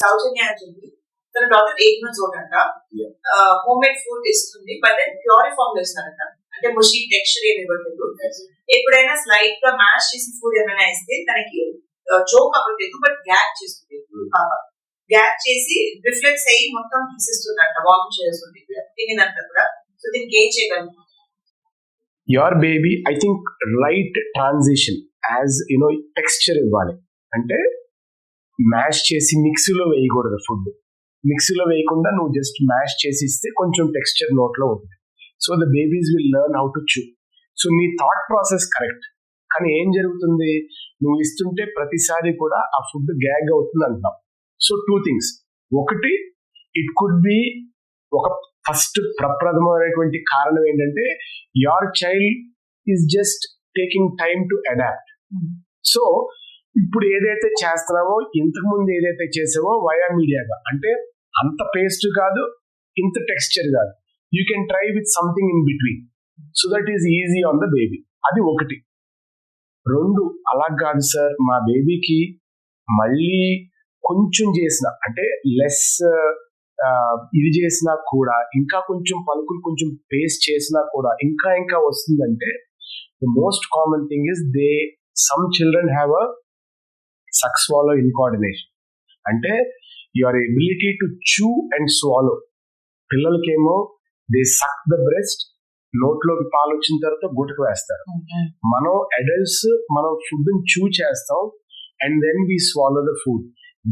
సౌజన్య అని చెప్పి తన డాక్టర్ 8 months old అంట. హోమ్ మేడ్ ఫుడ్ ఇస్తుంది, బట్ దెన్ ప్యూరిఫామ్ లో ఇస్తారంట. అంటే ముషి టెక్స్చర్ ఏమి ఇవ్వట్లేదు. ఎప్పుడైనా స్లైట్ గా మ్యాష్ చేసిన ఫుడ్ ఏమైనా ఇస్తే తనకి చోక్ అవ్వట్లేదు, బట్ గ్యాప్ చేస్తుంది. గ్యాప్ చేసి రిఫ్లెక్స్ అయ్యి మొత్తం తీసేస్తుందంట, వామిట్ చేస్తుంది తినేదంట కూడా. సో దీనికి ఏం చేయగలము? Your baby I think right transition as you know texture ఇవ్వాలి. అంటే మ్యాష్ చేసి మిక్సీలో వేయకూడదు. ఫుడ్ మిక్సీలో వేయకుండా నువ్వు జస్ట్ మ్యాష్ చేసి ఇస్తే కొంచెం టెక్స్చర్ నోట్లో ఉంటుంది. So the babies will learn how to chew. So నీ థాట్ ప్రాసెస్ కరెక్ట్, కానీ ఏం జరుగుతుంది, నువ్వు ఇస్తుంటే ప్రతిసారి కూడా ఆ ఫుడ్ గ్యాగ్ అవుతుంది అంటాం. So 2 things. ఒకటి, ఇట్ కుడ్ బి ఒక ఫస్ట్ ప్రప్రథమైనటువంటి కారణం ఏంటంటే your child is just taking time to adapt. So ఇప్పుడు ఏదైతే చేస్తున్నావో, ఇంతకు ముందు ఏదైతే చేసావో వయా మీడియాగా, అంటే అంత పేస్ట్ కాదు, ఇంత టెక్స్చర్ కాదు, you can try with something in between so that is easy on the baby. అది ఒకటి. 2, అలా కాదు సార్, మా బేబీకి మళ్ళీ కొంచెం చేసిన అంటే లెస్ ఇది చేసినా కూడా, ఇంకా కొంచెం పలుకులు కొంచెం పేస్ట్ చేసినా కూడా ఇంకా ఇంకా వస్తుందంటే, the most common thing is some children have a suck swallow incoordination. అంటే your ability to chew and swallow. పిల్లలకేమో దే సక్ ద బ్రెస్ట్, నోట్లోకి పాలు వచ్చిన తర్వాత గుటకు వేస్తారు. మనం అడల్ట్స్ మనం ఫుడ్ చూ చేస్తాం and then we swallow the food.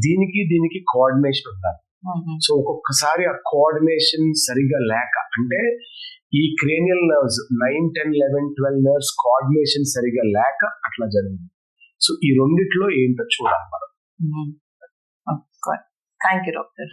దీనికి కోఆర్డినేషన్ ఉండాలి. సో ఒక్కొక్కసారి ఆ కోఆర్డినేషన్ సరిగా లేక, అంటే ఈ క్రేనియల్ నర్వ్స్ 9, 10, 11, 12 నర్వ్స్ కోఆర్డినేషన్ సరిగా లేక అట్లా జరిగింది. సో ఈ రెండిట్లో ఏంటో చూడాలి మనం. Thank you doctor.